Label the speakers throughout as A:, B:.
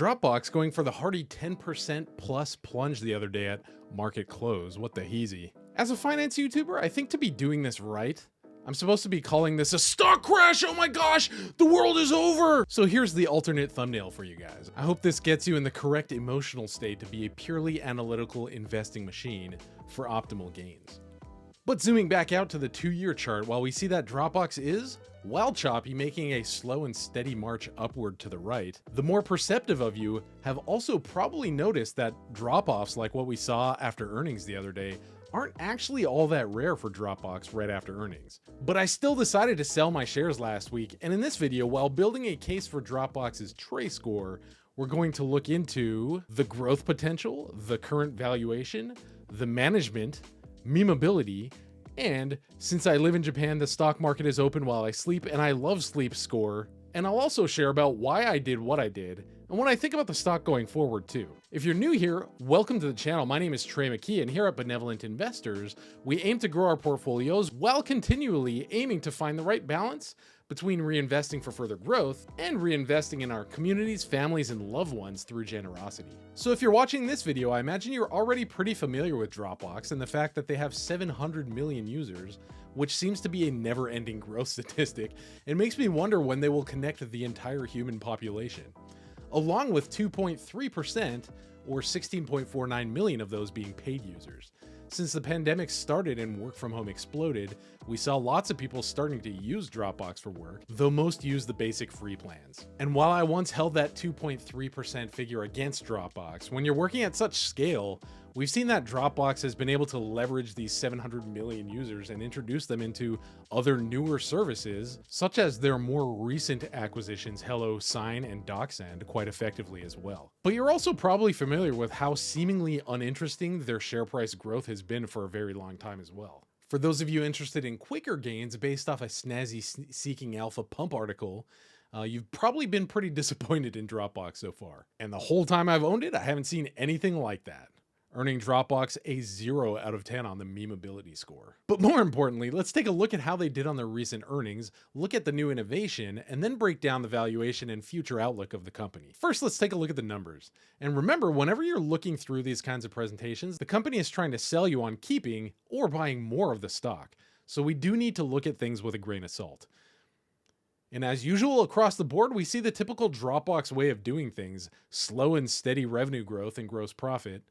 A: Dropbox going for the hearty 10% plus plunge the other day at market close. What the heezy. As a finance YouTuber, I think to be doing this right, I'm supposed to be calling this a stock crash. Oh my gosh, the world is over. So here's the alternate thumbnail for you guys. I hope this gets you in the correct emotional state to be a purely analytical investing machine for optimal gains. But zooming back out to the 2-year chart, while we see that Dropbox is, while choppy, making a slow and steady march upward to the right, the more perceptive of you have also probably noticed that drop-offs like what we saw after earnings the other day aren't actually all that rare for Dropbox right after earnings. But I still decided to sell my shares last week, and in this video, while building a case for Dropbox's Tre Score, we're going to look into the growth potential, the current valuation, the management, MemeAbility, and since I live in Japan, the stock market is open while I sleep, and I love sleep score. And I'll also share about why I did what I did, and what I think about the stock going forward too. If you're new here, welcome to the channel. My name is Tre McKee, and here at Benevolent Investors, we aim to grow our portfolios while continually aiming to find the right balance between reinvesting for further growth and reinvesting in our communities, families, and loved ones through generosity. So if you're watching this video, I imagine you're already pretty familiar with Dropbox and the fact that they have 700 million users, which seems to be a never-ending growth statistic. It makes me wonder when they will connect the entire human population, along with 2.3% or 16.49 million of those being paid users. Since the pandemic started and work from home exploded, we saw lots of people starting to use Dropbox for work, though most use the basic free plans. And while I once held that 2.3% figure against Dropbox, when you're working at such scale, we've seen that Dropbox has been able to leverage these 700 million users and introduce them into other newer services, such as their more recent acquisitions, Hello, Sign, and DocSend, quite effectively as well. But you're also probably familiar with how seemingly uninteresting their share price growth has been for a very long time as well. For those of you interested in quicker gains based off a snazzy Seeking Alpha pump article, you've probably been pretty disappointed in Dropbox so far. And the whole time I've owned it, I haven't seen anything like that, earning Dropbox a 0 out of 10 on the MemeAbility score. But more importantly, let's take a look at how they did on their recent earnings, look at the new innovation, and then break down the valuation and future outlook of the company. First, let's take a look at the numbers. And remember, whenever you're looking through these kinds of presentations, the company is trying to sell you on keeping or buying more of the stock. So we do need to look at things with a grain of salt. And as usual across the board, we see the typical Dropbox way of doing things: slow and steady revenue growth and gross profit,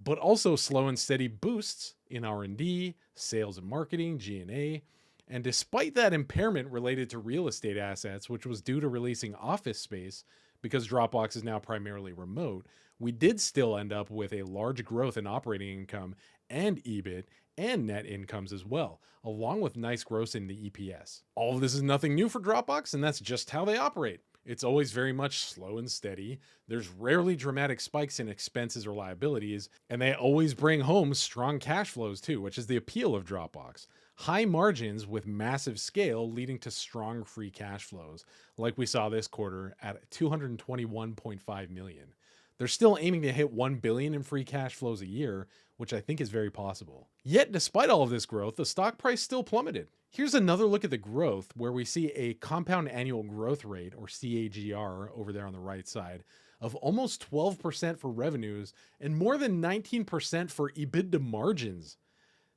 A: but also slow and steady boosts in R&D, sales and marketing, G&A. And despite that impairment related to real estate assets, which was due to releasing office space because Dropbox is now primarily remote, we did still end up with a large growth in operating income and EBIT and net incomes as well, along with nice growth in the EPS. All of this is nothing new for Dropbox, and that's just how they operate. It's always very much slow and steady. There's rarely dramatic spikes in expenses or liabilities, and they always bring home strong cash flows too, which is the appeal of Dropbox. High margins with massive scale leading to strong free cash flows, like we saw this quarter at 221.5 million. They're still aiming to hit 1 billion in free cash flows a year, which I think is very possible. Yet, despite all of this growth, the stock price still plummeted. Here's another look at the growth, where we see a compound annual growth rate, or CAGR, over there on the right side, of almost 12% for revenues and more than 19% for EBITDA margins.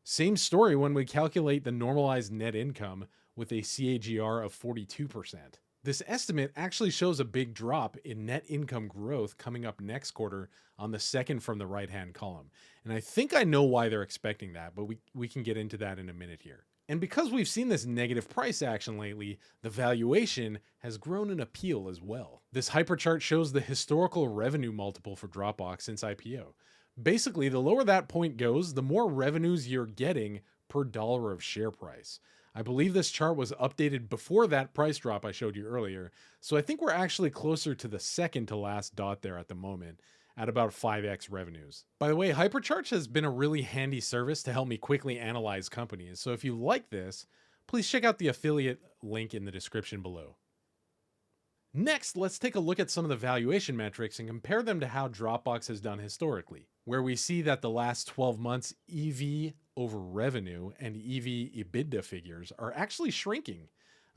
A: Same story when we calculate the normalized net income with a CAGR of 42%. This estimate actually shows a big drop in net income growth coming up next quarter on the second from the right-hand column. And I think I know why they're expecting that, but we can get into that in a minute here. And because we've seen this negative price action lately, the valuation has grown in appeal as well. This HyperChart shows the historical revenue multiple for Dropbox since IPO. Basically, the lower that point goes, the more revenues you're getting per dollar of share price. I believe this chart was updated before that price drop I showed you earlier, so I think we're actually closer to the second to last dot there at the moment, at about 5x revenues. By the way, HyperCharts has been a really handy service to help me quickly analyze companies, so if you like this, please check out the affiliate link in the description below. Next, let's take a look at some of the valuation metrics and compare them to how Dropbox has done historically, where we see that the last 12 months EV over revenue and EV EBITDA figures are actually shrinking.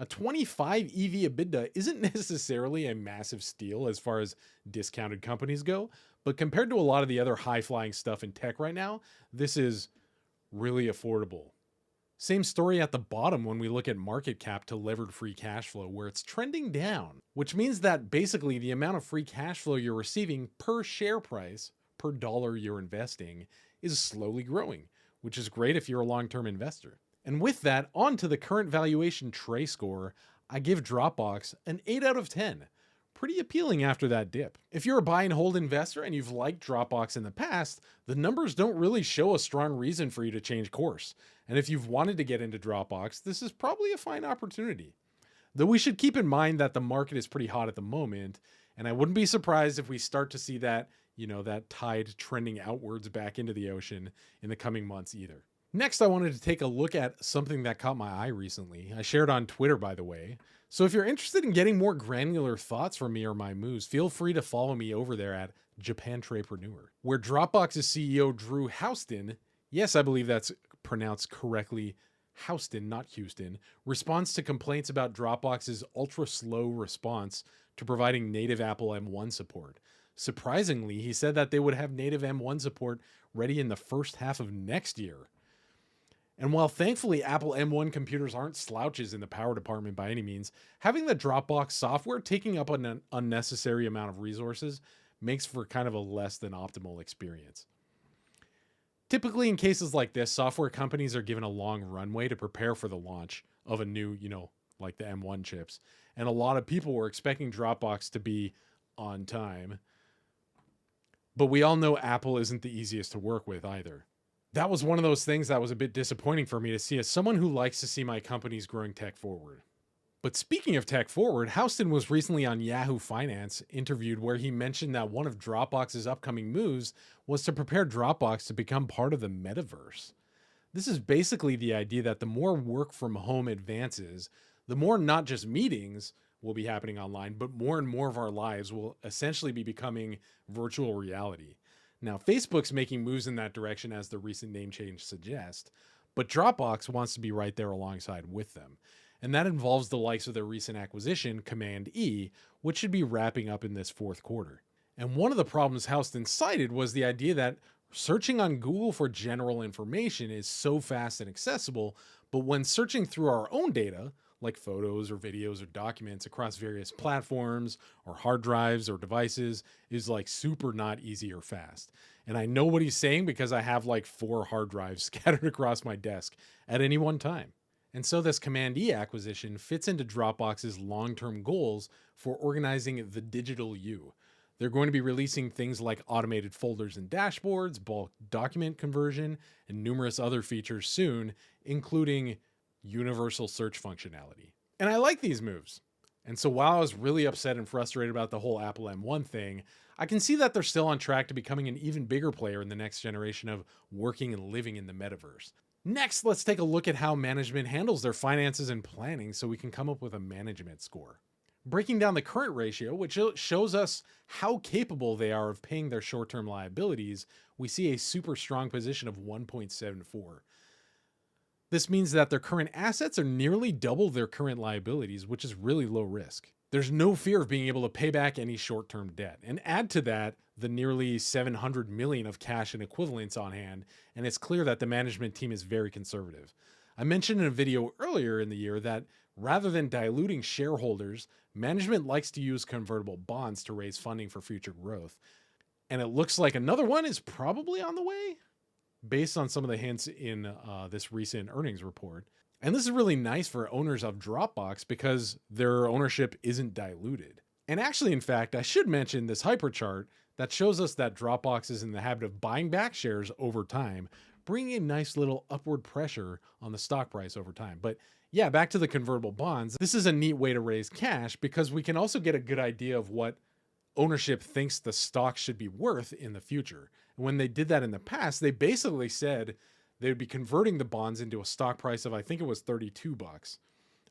A: A 25 EV EBITDA isn't necessarily a massive steal as far as discounted companies go, but compared to a lot of the other high-flying stuff in tech right now, this is really affordable. Same story at the bottom when we look at market cap to levered free cash flow, where it's trending down, which means that basically the amount of free cash flow you're receiving per share price, per dollar you're investing, is slowly growing, which is great if you're a long-term investor. And with that, on to the current valuation Tre Score, I give Dropbox an 8 out of 10. Pretty appealing after that dip. If you're a buy and hold investor and you've liked Dropbox in the past, the numbers don't really show a strong reason for you to change course. And if you've wanted to get into Dropbox, this is probably a fine opportunity. Though we should keep in mind that the market is pretty hot at the moment, and I wouldn't be surprised if we start to see that, that tide trending outwards back into the ocean in the coming months either. Next, I wanted to take a look at something that caught my eye recently. I shared on Twitter, by the way. So if you're interested in getting more granular thoughts from me or my moves, feel free to follow me over there at Japantrepreneur, where Dropbox's CEO Drew Houston, yes, I believe that's pronounced correctly, Houston, not Houston, responds to complaints about Dropbox's ultra-slow response to providing native Apple M1 support. Surprisingly, he said that they would have native M1 support ready in the first half of next year. And while thankfully Apple M1 computers aren't slouches in the power department by any means, having the Dropbox software taking up an unnecessary amount of resources makes for kind of a less than optimal experience. Typically in cases like this, software companies are given a long runway to prepare for the launch of a new, like the M1 chips. And a lot of people were expecting Dropbox to be on time. But we all know Apple isn't the easiest to work with either. That was one of those things that was a bit disappointing for me to see as someone who likes to see my companies growing tech forward. But speaking of tech forward, Houston was recently on Yahoo Finance interviewed where he mentioned that one of Dropbox's upcoming moves was to prepare Dropbox to become part of the metaverse. This is basically the idea that the more work from home advances, the more not just meetings will be happening online, but more and more of our lives will essentially be becoming virtual reality. Now, Facebook's making moves in that direction as the recent name change suggests, but Dropbox wants to be right there alongside with them. And that involves the likes of their recent acquisition, Command E, which should be wrapping up in this fourth quarter. And one of the problems Houston cited was the idea that searching on Google for general information is so fast and accessible, but when searching through our own data, like photos or videos or documents across various platforms or hard drives or devices, is like super not easy or fast. And I know what he's saying because I have like 4 hard drives scattered across my desk at any one time. And so this Command E acquisition fits into Dropbox's long-term goals for organizing the digital you. They're going to be releasing things like automated folders and dashboards, bulk document conversion, and numerous other features soon, including universal search functionality. And I like these moves. And so while I was really upset and frustrated about the whole Apple M1 thing, I can see that they're still on track to becoming an even bigger player in the next generation of working and living in the metaverse. Next, let's take a look at how management handles their finances and planning so we can come up with a management score. Breaking down the current ratio, which shows us how capable they are of paying their short-term liabilities, we see a super strong position of 1.74. This means that their current assets are nearly double their current liabilities, which is really low risk. There's no fear of being able to pay back any short-term debt. And add to that the nearly $700 million of cash and equivalents on hand, and it's clear that the management team is very conservative. I mentioned in a video earlier in the year that rather than diluting shareholders, management likes to use convertible bonds to raise funding for future growth. And it looks like another one is probably on the way, based on some of the hints in this recent earnings report. And this is really nice for owners of Dropbox because their ownership isn't diluted. And actually, in fact, I should mention this HyperChart that shows us that Dropbox is in the habit of buying back shares over time, bringing a nice little upward pressure on the stock price over time. But yeah, back to the convertible bonds. This is a neat way to raise cash because we can also get a good idea of what ownership thinks the stock should be worth in the future. And when they did that in the past, they basically said they would be converting the bonds into a stock price of, I think it was $32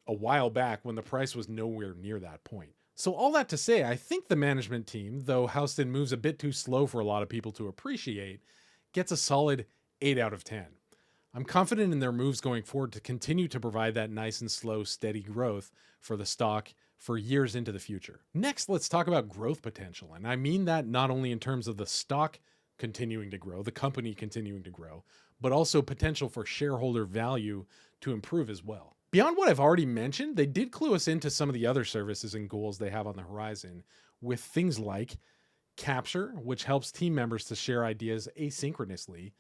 A: a while back when the price was nowhere near that point. So all that to say, I think the management team, though Houston moves a bit too slow for a lot of people to appreciate, gets a solid 8 out of 10. I'm confident in their moves going forward to continue to provide that nice and slow, steady growth for the stock for years into the future. Next, let's talk about growth potential. And I mean that not only in terms of the stock continuing to grow, the company continuing to grow, but also potential for shareholder value to improve as well. Beyond what I've already mentioned, they did clue us into some of the other services and goals they have on the horizon with things like Capture, which helps team members to share ideas asynchronously,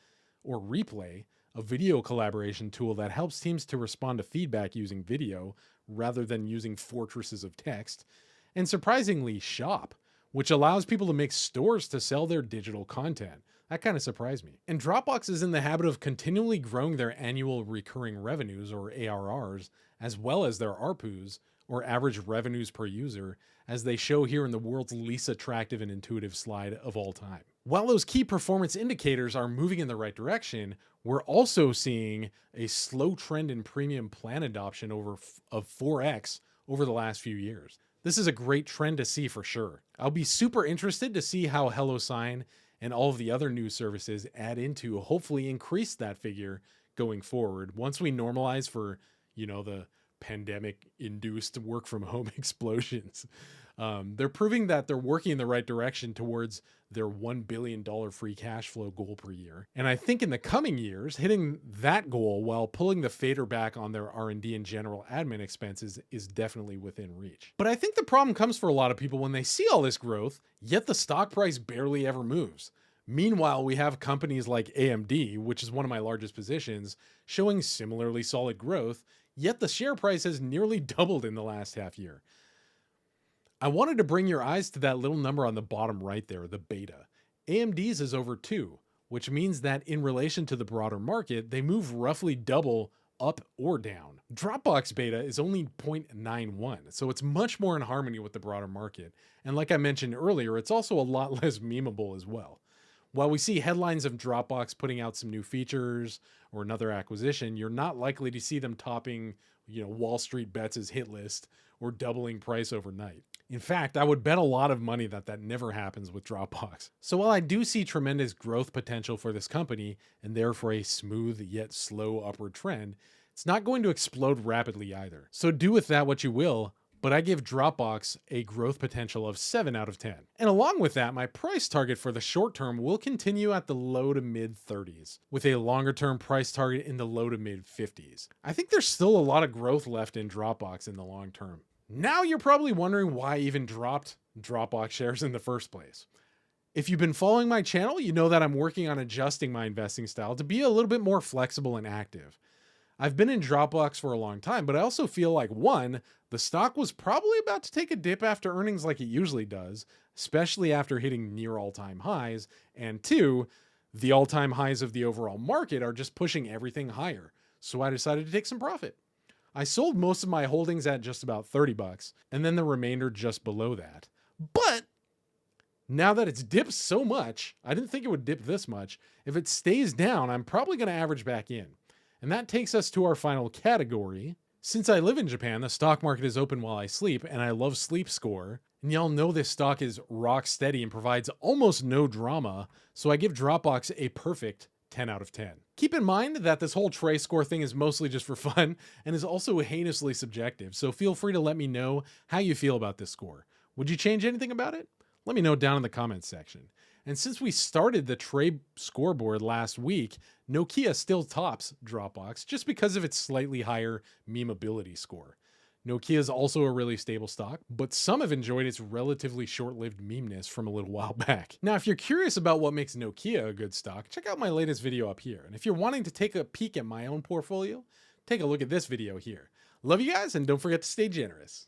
A: or Replay, a video collaboration tool that helps teams to respond to feedback using video rather than using fortresses of text, and surprisingly, Shop, which allows people to make stores to sell their digital content. That kind of surprised me. And Dropbox is in the habit of continually growing their annual recurring revenues, or ARRs, as well as their ARPUs, or average revenues per user, as they show here in the world's least attractive and intuitive slide of all time. While those key performance indicators are moving in the right direction, we're also seeing a slow trend in premium plan adoption of 4x over the last few years. This is a great trend to see for sure. I'll be super interested to see how HelloSign and all of the other new services add into, hopefully increase that figure going forward once we normalize for, the pandemic-induced work from home explosions. They're proving that they're working in the right direction towards their $1 billion free cash flow goal per year. And I think in the coming years, hitting that goal while pulling the fader back on their R&D and general admin expenses is definitely within reach. But I think the problem comes for a lot of people when they see all this growth, yet the stock price barely ever moves. Meanwhile, we have companies like AMD, which is one of my largest positions, showing similarly solid growth, yet the share price has nearly doubled in the last half year. I wanted to bring your eyes to that little number on the bottom right there, the beta. AMD's is over 2, which means that in relation to the broader market, they move roughly double up or down. Dropbox beta is only 0.91, so it's much more in harmony with the broader market. And like I mentioned earlier, it's also a lot less memeable as well. While we see headlines of Dropbox putting out some new features or another acquisition, you're not likely to see them topping, Wall Street Bets' hit list or doubling price overnight. In fact, I would bet a lot of money that never happens with Dropbox. So while I do see tremendous growth potential for this company and therefore a smooth yet slow upward trend, it's not going to explode rapidly either. So do with that what you will, but I give Dropbox a growth potential of 7 out of 10. And along with that, my price target for the short term will continue at the low to mid 30s, with a longer term price target in the low to mid 50s. I think there's still a lot of growth left in Dropbox in the long term. Now you're probably wondering why I even dropped Dropbox shares in the first place. If you've been following my channel, you know that I'm working on adjusting my investing style to be a little bit more flexible and active. I've been in Dropbox for a long time, but I also feel like, one, the stock was probably about to take a dip after earnings like it usually does, especially after hitting near all-time highs, and two, the all-time highs of the overall market are just pushing everything higher, so I decided to take some profit. I sold most of my holdings at just about $30, and then the remainder just below that. But now that it's dipped so much, I didn't think it would dip this much. If it stays down, I'm probably going to average back in. And that takes us to our final category. Since I live in Japan, the stock market is open while I sleep, and I love Sleep Score. And y'all know this stock is rock steady and provides almost no drama, so I give Dropbox a perfect 10 out of 10. Keep in mind that this whole Tre Score thing is mostly just for fun and is also heinously subjective, so feel free to let me know how you feel about this score. Would you change anything about it? Let me know down in the comments section. And since we started the Tre scoreboard last week, Nokia still tops Dropbox just because of its slightly higher MemeAbility score. Nokia is also a really stable stock, but some have enjoyed its relatively short-lived memeness from a little while back. Now, if you're curious about what makes Nokia a good stock, check out my latest video up here. And if you're wanting to take a peek at my own portfolio, take a look at this video here. Love you guys, and don't forget to stay generous.